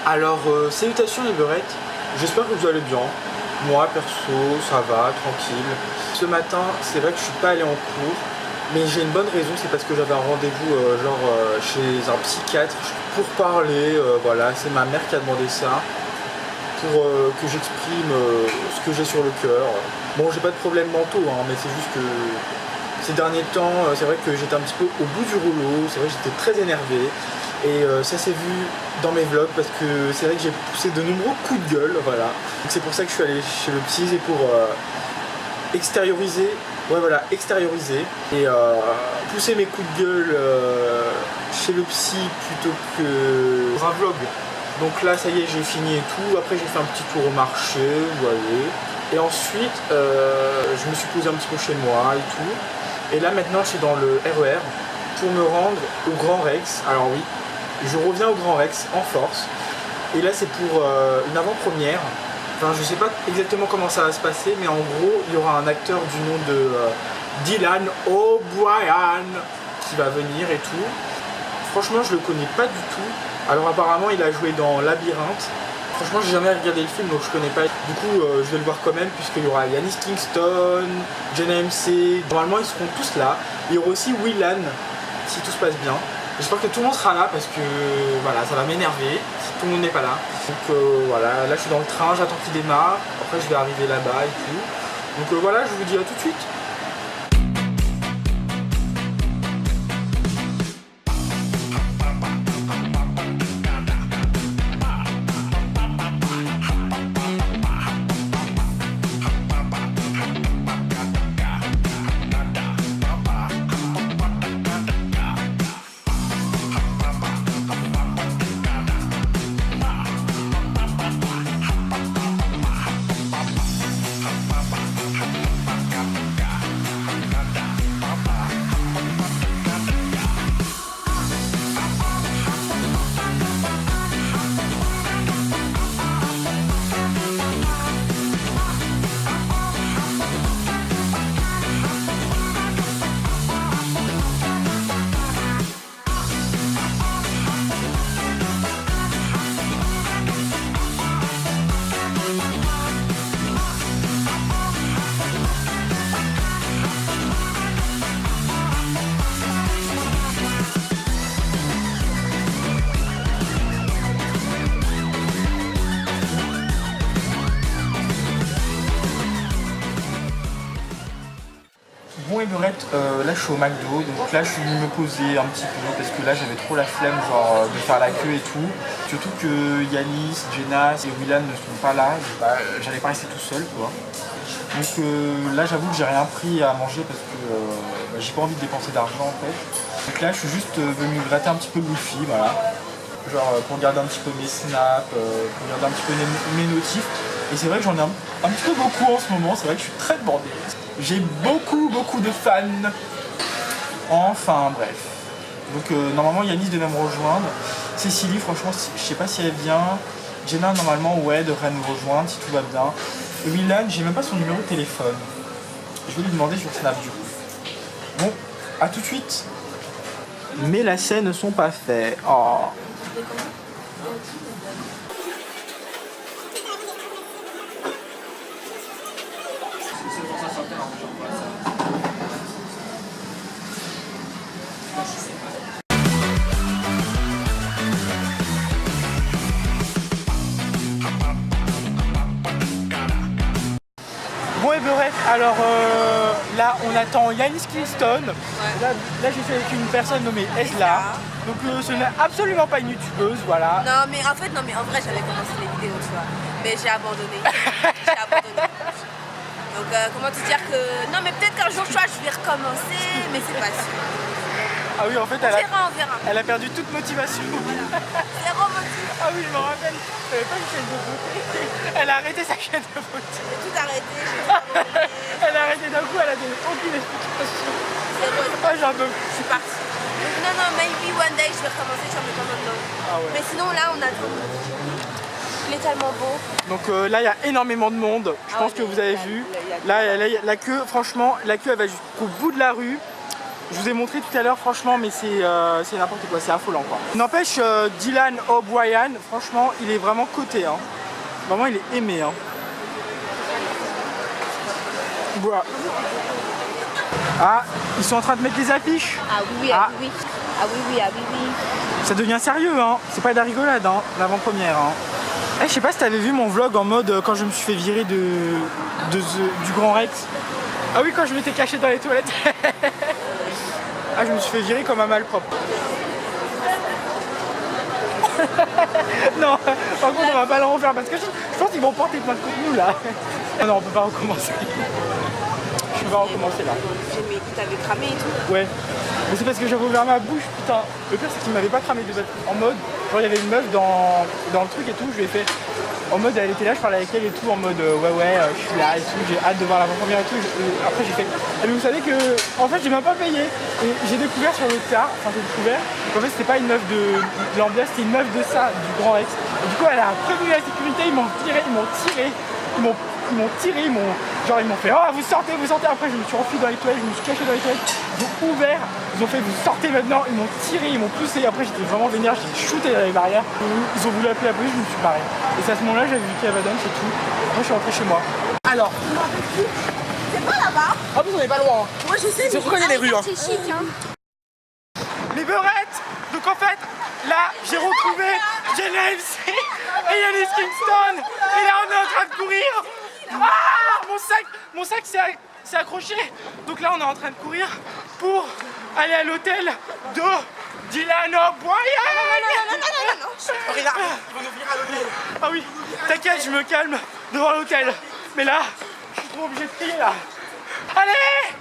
Alors, salutations les beurettes, j'espère que vous allez bien. Moi, perso, ça va, tranquille. Ce matin, c'est vrai que je suis pas allé en cours, mais j'ai une bonne raison, c'est parce que j'avais un rendez-vous chez un psychiatre pour parler, voilà, c'est ma mère qui a demandé ça, pour que j'exprime ce que j'ai sur le cœur. Bon, j'ai pas de problèmes mentaux, hein, mais c'est juste que ces derniers temps, c'est vrai que j'étais un petit peu au bout du rouleau, c'est vrai que j'étais très énervé. Et ça s'est vu dans mes vlogs parce que c'est vrai que j'ai poussé de nombreux coups de gueule, voilà. C'est pour ça que je suis allé chez le psy, c'est pour extérioriser, ouais voilà, extérioriser et pousser mes coups de gueule chez le psy plutôt que dans un vlog. Donc là ça y est, j'ai fini et tout, après j'ai fait un petit tour au marché, vous voyez. Et ensuite je me suis posé un petit peu chez moi et tout. Et là maintenant je suis dans le RER pour me rendre au Grand Rex. Alors oui, je reviens au Grand Rex en force. Et là c'est pour une avant-première. Enfin je sais pas exactement comment ça va se passer, mais en gros il y aura un acteur du nom de Dylan O'Brien qui va venir et tout. Franchement je le connais pas du tout. Alors apparemment il a joué dans Labyrinthe. Franchement j'ai jamais regardé le film donc je connais pas. Du coup je vais le voir quand même puisqu'il y aura Yanis Kingston, Jenna MC. Normalement ils seront tous là. Il y aura aussi Willan si tout se passe bien. J'espère que tout le monde sera là parce que voilà, ça va m'énerver si tout le monde n'est pas là. Donc voilà, là je suis dans le train, j'attends qu'il démarre. Après je vais arriver là-bas et tout. Donc voilà, je vous dis à tout de suite. Bon et Beurette, là je suis au McDo, donc là je suis venu me poser un petit peu parce que là j'avais trop la flemme genre de faire la queue et tout. Surtout que Yanis, Jenna et Willan ne sont pas là, j'allais pas rester tout seul quoi. Donc là j'avoue que j'ai rien pris à manger parce que j'ai pas envie de dépenser d'argent en fait. Donc là je suis juste venu gratter un petit peu le wifi, voilà. Genre pour regarder un petit peu mes snaps, pour regarder un petit peu mes notifs. Et c'est vrai que j'en ai un petit peu beaucoup en ce moment, c'est vrai que je suis très débordé. J'ai beaucoup de fans. Enfin bref. Donc normalement Yanis devait me rejoindre. Cécilie franchement je sais pas si elle vient. Jenna normalement ouais devrait nous rejoindre si tout va bien. Willan j'ai même pas son numéro de téléphone. Je vais lui demander sur Snap du coup. Bon, à tout de suite. Mes lacets ne sont pas faits. Oh. Bon et bref, alors là on attend Yanis Kingston. Ouais. Là je suis avec une personne nommée Esla. Donc ce n'est absolument pas une youtubeuse, voilà. Non mais en vrai j'avais commencé les vidéos tu vois. Mais j'ai abandonné. J'ai abandonné. Donc comment te dire que. Non mais peut-être qu'un jour je vais recommencer, mais c'est pas sûr. Ah oui en fait on verra. Elle a perdu toute motivation. Voilà. Zéro motivation. Ah oui je me rappelle, elle avait pas une chaîne de beauté. Elle a arrêté sa chaîne de beauté. J'ai tout arrêté, j'ai tout abandonné. Elle a arrêté d'un coup, elle a donné aucune explication. Zéro. Ah j'en peux. Je suis partie. Donc non, maybe one day je vais recommencer, je vais pas maintenant. Ah ouais. Mais sinon là on attend. Il est tellement beau. Donc là il y a énormément de monde, je pense que vous avez vu. Là la queue, franchement, la queue elle va jusqu'au bout de la rue. Je vous ai montré tout à l'heure, franchement, mais c'est n'importe quoi, c'est affolant quoi. N'empêche, Dylan O'Brien, franchement, il est vraiment coté. Hein. Vraiment, il est aimé. Hein. Voilà. Ah, ils sont en train de mettre les affiches. Ah oui, ah oui, ah oui, oui, ah oui, oui. Ça devient sérieux, hein. C'est pas de la rigolade, hein, l'avant-première. Hein. Eh, je sais pas si t'avais vu mon vlog en mode quand je me suis fait virer du Grand Rex. Ah oui, quand je m'étais caché dans les toilettes. Ah, je me suis fait virer comme un malpropre. Non, par contre, on va pas le refaire parce que je pense qu'ils vont porter plein de contenu là. Ah non, on peut pas recommencer. Je peux pas recommencer là. Mais il t'avait cramé et tout. Ouais. Mais c'est parce que j'avais ouvert ma bouche, putain. Le pire, c'est qu'il m'avait pas cramé de bête. En mode, genre, il y avait une meuf dans le truc et tout, je lui ai fait. En mode, elle était là, je parlais avec elle et tout, en mode, ouais, je suis là et tout, j'ai hâte de voir l'avant-première et tout. Après, j'ai fait. Mais vous savez que, en fait, j'ai même pas payé. Et j'ai découvert sur le tard, enfin, j'ai découvert qu'en fait, c'était pas une meuf de l'ambiance, c'était une meuf de ça, du Grand Rex. Et du coup, elle a prévenu la sécurité, ils m'ont tiré, ils m'ont fait oh vous sortez. Après je me suis enfui dans les toilettes, je me suis caché dans les toilettes, ils ont ouvert, ils ont fait vous sortez maintenant, ils m'ont tiré, ils m'ont poussé. Après j'étais vraiment vénère, j'ai shooté dans les barrières, ils ont voulu appeler la police, je me suis barré. Et c'est à ce moment là j'avais vu Kev Adams et tout. Après je suis rentré chez moi. Alors C'est pas là-bas? ah vous on est pas loin. Moi je sais, je reconnais les rues. C'est chic hein. Les beurettes. Donc en fait là j'ai retrouvé Jenna MC et Yannis Kingston. Et là on est en train de courir. Ah, mon sac s'est accroché. Donc là on est en train de courir pour aller à l'hôtel de Dylan O'Brien. Non. Regarde, ils vont nous venir à l'hôtel. Ah oui, t'inquiète, je me calme devant l'hôtel. Mais là, je suis trop obligé de crier là. Allez!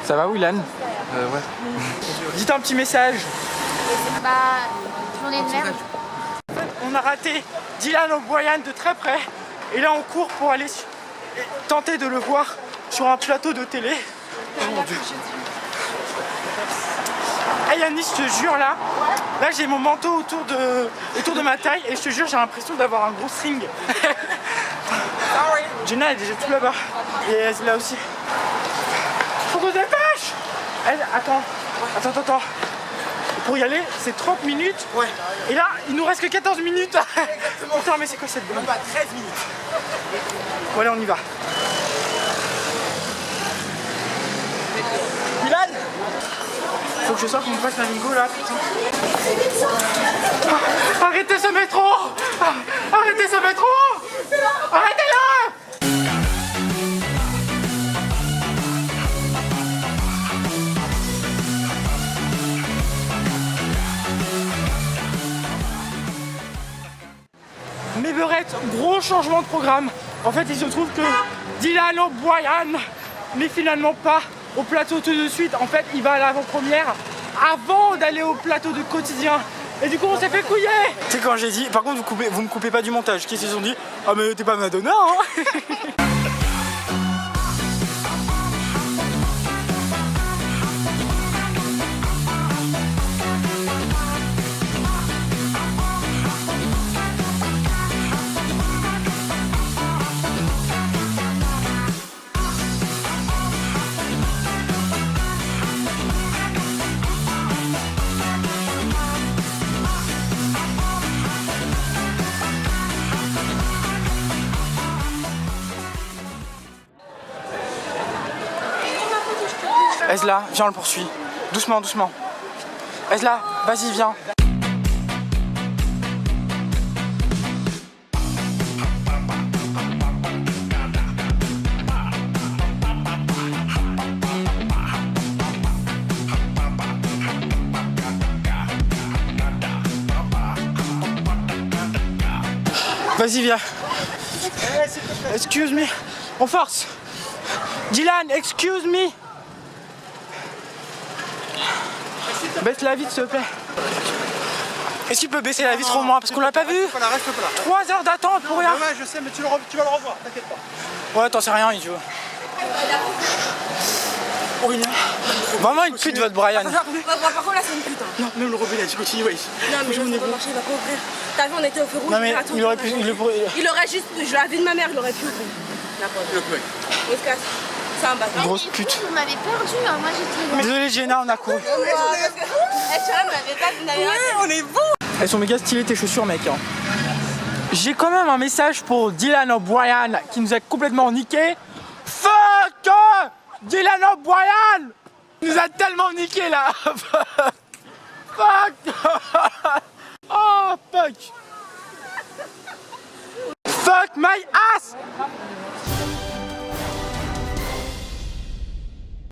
Ça va Willan? Ouais. Dites un petit message. Bah, journée de merde. On a raté Dylan O'Brien de très près. Et là on court pour aller tenter de le voir sur un plateau de télé. Oh mon Dieu. Hey Yannis, je te jure là j'ai mon manteau autour de ma taille et je te jure j'ai l'impression d'avoir un gros string. Jenna elle est déjà tout là-bas. Et elle est là aussi. Faut qu'on se dépêche. Attends. Pour y aller, c'est 30 minutes. Ouais. Et là, il nous reste que 14 minutes. Exactement. Putain, mais c'est quoi cette bombe? Pas 13 minutes. Bon, allez, on y va. Milan, faut que je sorte qu'on me fasse la lingo là, putain. Arrêtez ce métro. Arrêtez ce métro. Arrêtez-le. Mes beurettes, gros changement de programme. En fait, il se trouve que Dylan O'Brien n'est finalement pas au plateau tout de suite. En fait, il va à l'avant-première avant d'aller au plateau de quotidien. Et du coup, on s'est fait couiller. Tu sais, quand j'ai dit, par contre, vous me coupez pas du montage. Qu'est-ce qu'ils ont dit? Ah, mais t'es pas Madonna, hein. Ezla, viens, on le poursuit. Doucement. Ezla, vas-y, viens. Vas-y, viens. Excuse me. On force. Dylan, excuse me. Baisse la vitre, s'il te plaît. Est-ce qu'il peut baisser la vitre au moins? Parce qu'on l'a pas vu. 3 heures d'attente pour rien. Ouais, je sais, mais tu vas le revoir, t'inquiète pas. Ouais, t'en sais rien, idiot. Vraiment une pute, votre Brian. Par contre, là, c'est une pute. Hein. Non, même le robinet, tu continues, ouais. Non, mais ça va pas marcher, il va pas ouvrir. T'as vu, on était au feu rouge. Non, mais il aurait pu. Il aurait juste. Je la vie de ma mère, il aurait pu ouvrir. On se casse. C'est un bâtard. Grosse pute. Vous m'avez perdu, hein. Moi j'étais. Désolé, Jenna, on a couru. On est bon. Elles sont méga stylées tes chaussures, mec. Hein. J'ai quand même un message pour Dylan O'Brien qui nous a complètement niqué. Fuck Dylan O'Brien nous a tellement niqué là. Fuck. Oh fuck. Fuck my ass.